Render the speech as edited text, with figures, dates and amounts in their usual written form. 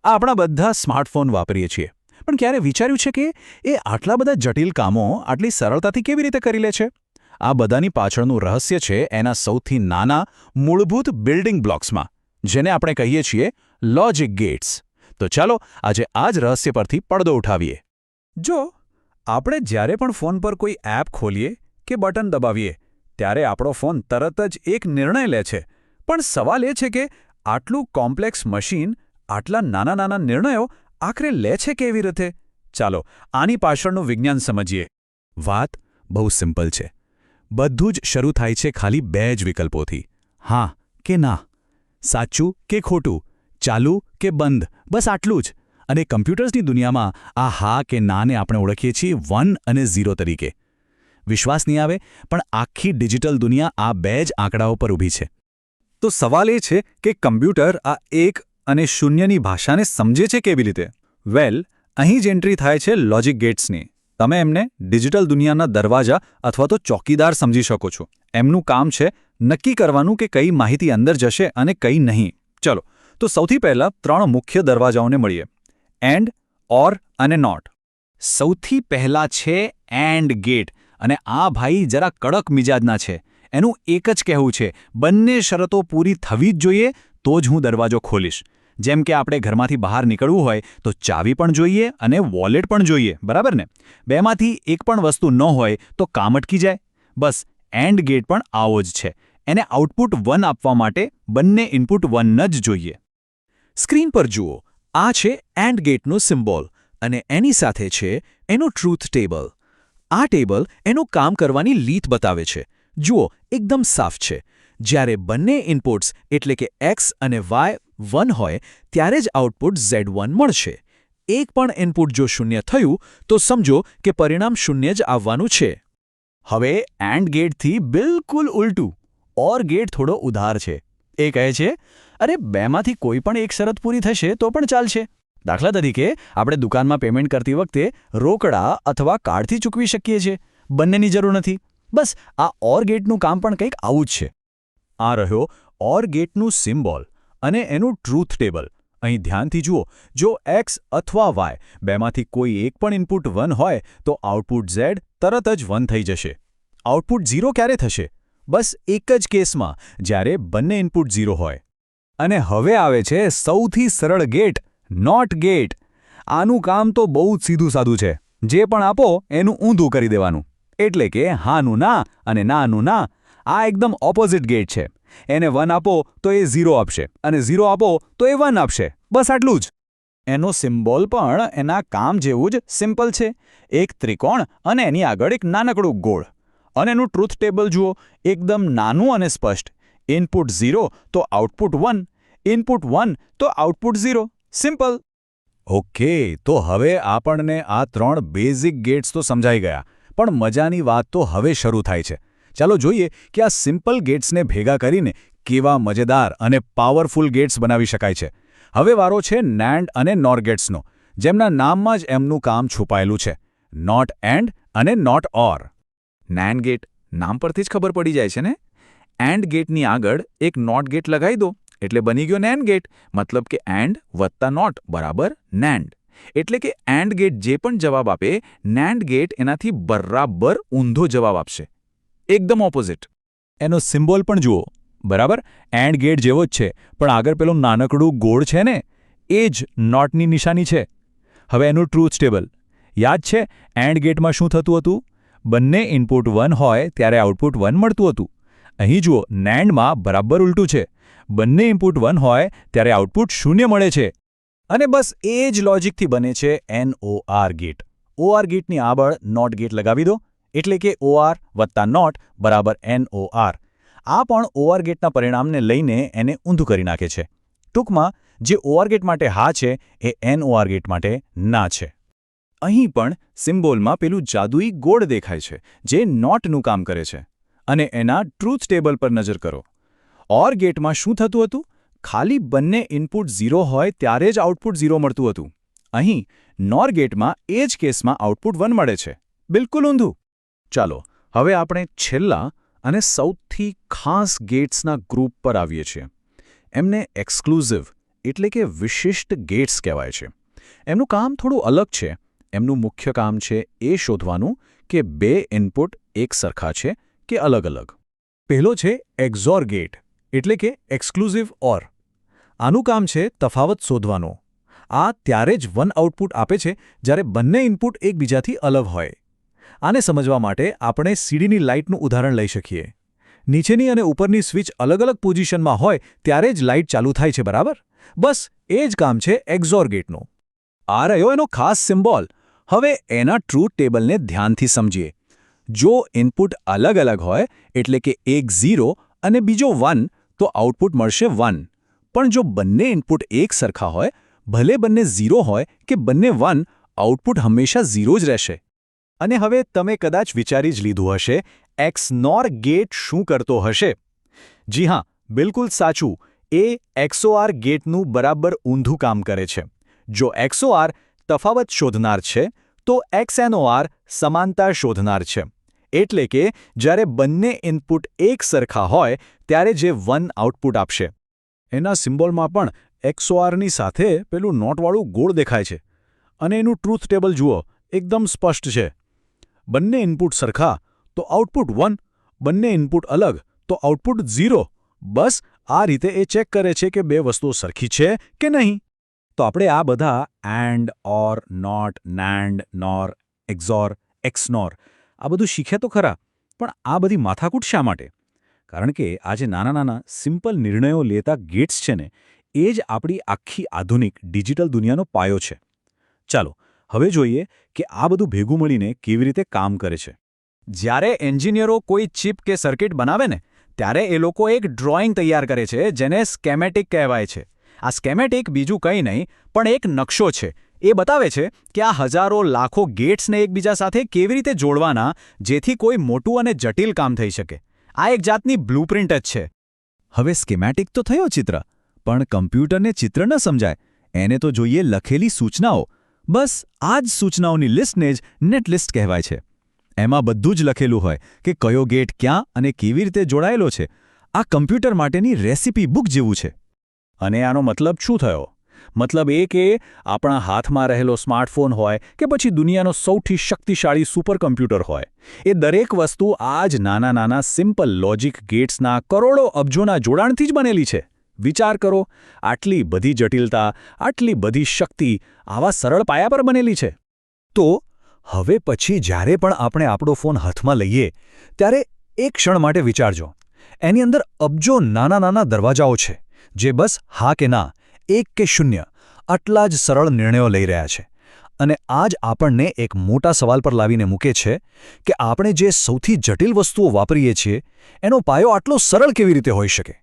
આપણા બધા સ્માર્ટફોન વાપરીએ છીએ, પણ ક્યારે વિચાર્યું છે કે એ આટલા બધા જટિલ કામો આટલી સરળતાથી કેવી રીતે કરી લે છે? આ બધાની પાછળનું રહસ્ય છે એના સૌથી નાના, મૂળભૂત બિલ્ડિંગ બ્લોક્સમાં, જેને આપણે કહીએ છીએ લોજિક ગેટ્સ. તો ચાલો આજે આ જ રહસ્ય પરથી પડદો ઉઠાવીએ. જો આપણે જ્યારે પણ ફોન પર કોઈ એપ ખોલીએ કે બટન દબાવીએ, ત્યારે આપણો ફોન તરત જ એક નિર્ણય લે છે. પણ સવાલ એ છે કે આટલું કોમ્પ્લેક્સ મશીન આટલા નાના નાના નિર્ણયો આખરે લે છે કેવી રીતે? ચાલો આની પાછળનું વિજ્ઞાન સમજીએ. વાત બહુ સિમ્પલ છે. બધું જ શરૂ થાય છે ખાલી બે જ વિકલ્પોથી: હા કે ના, સાચું કે ખોટું, ચાલુ કે બંધ, બસ આટલું જ. અને કમ્પ્યુટર્સની દુનિયામાં આ હા કે નાને આપણે ઓળખીએ છીએ 1 અને 0 તરીકે. વિશ્વાસ નહીં આવે, પણ આખી ડિજિટલ દુનિયા આ બે જ આંકડાઓ પર ઊભી છે. તો સવાલ એ છે કે કમ્પ્યુટર આ 1 અને 0ની ભાષાને સમજે છે કેવી રીતે? વેલ, અહીં જ એન્ટ્રી થાય છે લોજિક ગેટ્સની. તમે એમને ડિજિટલ દુનિયાના દરવાજા અથવા તો ચોકીદાર સમજી શકો છો. એમનું કામ છે નક્કી કરવાનું કે કઈ માહિતી અંદર જશે અને કઈ નહીં. ચલો, તો સૌથી પહેલા 3 મુખ્ય દરવાજાઓને મળીએ: એન્ડ, ઓર અને નોટ. સૌથી પહેલા છે એન્ડ ગેટ, અને આ ભાઈ જરા કડક મિજાજના છે. એનું એક જ કહેવું છે, બંને શરતો પૂરી થવી જ જોઈએ તો જ હું દરવાજો ખોલીશ. જેમ કે આપણે ઘરમાંથી બહાર નીકળવું હોય તો ચાવી પણ જોઈએ અને વોલેટ પણ જોઈએ, બરાબર ને? બેમાંથી એક પણ વસ્તુ ન હોય તો કામ અટકી જાય. બસ એન્ડ ગેટ પણ આવો જ છે. એને આઉટપુટ 1 આપવા માટે બંને ઇનપુટ 1 જ જોઈએ. સ્ક્રીન પર જુઓ, આ છે એન્ડ ગેટનો સિમ્બોલ, અને એની સાથે છે એનું ટ્રુથ ટેબલ. આ ટેબલ એનું કામ કરવાની રીત બતાવે છે. જુઓ, એકદમ સાફ છે. જ્યારે બંને ઇનપુટ્સ એટલે કે x અને y 1 હોય ત્યારે જ આઉટપુટ Z1 મળશે. એક પણ ઇનપુટ જો 0 થયું તો સમજો કે પરિણામ 0 જ આવવાનું છે. હવે એન્ડ ગેટથી બિલકુલ ઉલટું, ઓર ગેટ થોડો ઉદાર છે. એ કહે છે, અરે બેમાંથી કોઈ પણ એક શરત પૂરી થશે તો પણ ચાલશે. દાખલા તરીકે, આપણે દુકાનમાં પેમેન્ટ કરતી વખતે રોકડા અથવા કાર્ડથી ચૂકવી શકીએ છીએ. બંનેની જરૂર નથી. બસ આ ઓર ગેટનું કામ પણ કંઈક આવું જ છે. આ રહ્યો ઓર ગેટનું સિમ્બોલ અને એનું ટ્રુથ ટેબલ. અહીં ધ્યાનથી જુઓ, જો x અથવા y બેમાંથી કોઈ એક પણ ઇનપુટ 1 હોય તો આઉટપુટ z તરત જ 1 થઈ જશે. આઉટપુટ 0 ક્યારે થશે? બસ એક જ કેસમાં, જ્યારે બંને ઇનપુટ 0 હોય. અને હવે આવે છે સૌથી સરળ ગેટ, નોટ ગેટ. આનું કામ તો બહુ જ સીધું સાધું છે. જે પણ આપો એનું ઊંધું કરી દેવાનું. એટલે કે હાનું ના અને નાનું ના. આ એકદમ ઓપોઝિટ ગેટ છે. એને 1 આપો તો એ 0 આપશે, અને 0 આપો તો એ 1 આપશે. બસ આટલું જ. એનો સિમ્બોલ પણ એના કામ જેવું જ સિમ્પલ છે. એક ત્રિકોણ અને એની આગળ એક નાનકડું ગોળ. અને એનું ટ્રુથ ટેબલ જુઓ, એકદમ નાનું અને સ્પષ્ટ. ઇનપુટ 0 તો આઉટપુટ 1, ઇનપુટ 1 તો આઉટપુટ 0. સિમ્પલ. ઓકે, તો હવે આપણને આ 3 બેઝિક ગેટ્સ તો સમજાઈ ગયા, પણ મજાની વાત તો હવે શરૂ થાય છે. ચાલો જોઈએ કે આ સિમ્પલ ગેટ્સને ભેગા કરીને કેવા મજેદાર અને પાવરફુલ ગેટ્સ બનાવી શકાય છે. હવે વારો છે NAND અને NOR ગેટ્સનો, જેમના નામમાં જ એમનું કામ છુપાયેલું છે: નોટ એન્ડ અને નોટ ઓર. NAND ગેટ, નામ પરથી જ ખબર પડી જાય છે ને? એન્ડ ગેટની આગળ એક નોટ ગેટ લગાવી દો એટલે બની ગયો NAND ગેટ. મતલબ કે એન્ડ વત્તા નોટ બરાબર NAND. એટલે કે એન્ડ ગેટ જે પણ જવાબ આપે, NAND ગેટ એનાથી બરાબર ઊંધો જવાબ આપશે. એકદમ ઓપોઝિટ. એનો સિમ્બોલ પણ જુઓ, બરાબર એન્ડ ગેટ જેવો જ છે, પણ આગળ પેલું નાનકડું ગોળ છે ને, એ જ નોટની નિશાની છે. હવે એનું ટ્રુથ ટેબલ. યાદ છે એન્ડ ગેટમાં શું થતું હતું? બંને ઇનપુટ 1 હોય ત્યારે આઉટપુટ 1 મળતું હતું. અહીં જુઓ, NANDમાં બરાબર ઉલટું છે. બંને ઇનપુટ 1 હોય ત્યારે આઉટપુટ 0 મળે છે. અને બસ એ જ લોજિકથી બને છે NOR ગેટ. OR ગેટની આગળ નોટ ગેટ લગાવી દો એટલે કે OR વત્તા નોટ બરાબર NOR. આ પણ OR ગેટના પરિણામને લઈને એને ઊંધું કરી નાખે છે. ટૂંકમાં, જે OR ગેટ માટે હા છે એ NOR ગેટ માટે ના છે. અહીં પણ સિમ્બોલમાં પેલું જાદુઈ ગોળ દેખાય છે, જે નોટનું કામ કરે છે. અને એના ટ્રુથ ટેબલ પર નજર કરો. OR ગેટમાં શું થતું હતું? ખાલી બંને ઇનપુટ 0 હોય ત્યારે જ આઉટપુટ 0 મળતું હતું. અહીં NOR ગેટમાં એ જ કેસમાં આઉટપુટ 1 મળે છે. બિલકુલ ઊંધું. ચાલો હવે આપણે છેલ્લા અને સૌથી ખાસ ગેટ્સના ગ્રુપ પર આવીએ છીએ. એમને એક્સક્લુઝિવ એટલે કે વિશિષ્ટ ગેટ્સ કહેવાય છે. એમનું કામ થોડું અલગ છે. એમનું મુખ્ય કામ છે એ શોધવાનું કે બે ઇનપુટ એક સરખા છે કે અલગ અલગ. પહેલો છે એક્ઝોર ગેટ એટલે કે એક્સક્લુઝિવ ઓર. આનું કામ છે તફાવત શોધવાનો. આ ત્યારે જ વન આઉટપુટ આપે છે જ્યારે બંને ઇનપુટ એકબીજાથી અલગ હોય. આને સમજવા માટે આપણે સીડીની લાઇટનું ઉદાહરણ લઈ શકીએ. નીચેની અને ઉપરની સ્વિચ અલગ અલગ પોઝિશનમાં હોય ત્યારે જ લાઇટ ચાલુ થાય છે, બરાબર? બસ એ જ કામ છે એક્ઝોર ગેટનું. આ રહ્યો એનો ખાસ સિમ્બોલ. હવે એના ટ્રુથ ટેબલને ધ્યાનથી સમજીએ. જો ઇનપુટ અલગ અલગ હોય એટલે કે એક 0 અને બીજો 1 તો આઉટપુટ મળશે 1. પણ જો બંને ઇનપુટ એક સરખા હોય, ભલે બંને 0 હોય કે બંને 1, આઉટપુટ હંમેશા 0 જ રહેશે. અને હવે તમે કદાચ વિચારી જ લીધું હશે XNOR ગેટ શું કરતો હશે. જી હા, બિલકુલ સાચું. એ XOR ગેટનું બરાબર ઊંધું કામ કરે છે. જો XOR તફાવત શોધનાર છે તો XNOR સમાનતા શોધનાર છે. એટલે કે જ્યારે બંને ઇનપુટ એક સરખા હોય ત્યારે જે 1 આઉટપુટ આપશે. એના સિમ્બોલમાં પણ XORની સાથે પેલું નોટવાળું ગોળ દેખાય છે. અને એનું ટ્રુથ ટેબલ જુઓ, એકદમ સ્પષ્ટ છે. બંને ઇનપુટ સરખા તો આઉટપુટ 1, બંને ઇનપુટ અલગ તો આઉટપુટ 0. બસ આ રીતે એ ચેક કરે છે કે બે વસ્તુઓ સરખી છે કે નહીં. તો આપણે આ બધા એન્ડ, ઓર, નોટ, નાન્ડ, નોર, એક્ઝોર, XNOR આ બધું શીખ્યા તો ખરા, પણ આ બધી માથાકૂટ શા માટે? કારણ કે આ જે નાના નાના સિમ્પલ નિર્ણયો લેતા ગેટ્સ છે ને, એ જ આપણી આખી આધુનિક ડિજિટલ દુનિયાનો પાયો છે. ચાલો હવે જોઈએ કે આ બધું ભેગું મળીને કેવી રીતે કામ કરે છે. જ્યારે એન્જિનિયરો કોઈ ચિપ કે સર્કિટ બનાવે ને, ત્યારે એ લોકો એક ડ્રોઈંગ તૈયાર કરે છે જેને સ્કેમેટિક કહેવાય છે. આ સ્કેમેટિક બીજું કંઈ નહીં પણ એક નકશો છે. એ બતાવે છે કે આ હજારો લાખો ગેટ્સને એકબીજા સાથે કેવી રીતે જોડવાના જેથી કોઈ મોટું અને જટિલ કામ થઈ શકે. આ એક જાતની બ્લુપ્રિન્ટ જ છે. હવે સ્કેમેટિક તો થયો ચિત્ર, પણ કમ્પ્યુટરને ચિત્ર ન સમજાય. એને તો જોઈએ લખેલી સૂચનાઓ. બસ આ જ સૂચનાઓની લિસ્ટને જ નેટલિસ્ટ કહેવાય છે. એમાં બધું જ લખેલું હોય કે કયો ગેટ ક્યાં અને કેવી રીતે જોડાયેલો છે. આ કમ્પ્યુટર માટેની રેસિપી બુક જેવું છે. અને આનો મતલબ શું થયો? મતલબ એ કે આપણા હાથમાં રહેલો સ્માર્ટફોન હોય કે પછી દુનિયાનો સૌથી શક્તિશાળી સુપર કમ્પ્યુટર હોય, એ દરેક વસ્તુ આ જ નાના નાના સિમ્પલ લોજિક ગેટ્સના કરોડો અબજોના જોડાણથી જ બનેલી છે. વિચાર કરો, આટલી બધી જટિલતા, આટલી બધી શક્તિ આવા સરળ પાયા પર બનેલી છે. તો હવે પછી જ્યારે પણ આપણે આપણો ફોન હાથમાં લઈએ ત્યારે એક ક્ષણ માટે વિચારજો. એની અંદર અબજો નાના નાના દરવાજાઓ છે જે બસ હા કે ના, એક કે શૂન્ય આટલા જ સરળ નિર્ણયો લઈ રહ્યા છે. અને આ જ આપણને એક મોટા સવાલ પર લાવીને મૂકે છે કે આપણે જે સૌથી જટિલ વસ્તુઓ વાપરીએ છીએ એનો પાયો આટલો સરળ કેવી રીતે હોઈ શકે.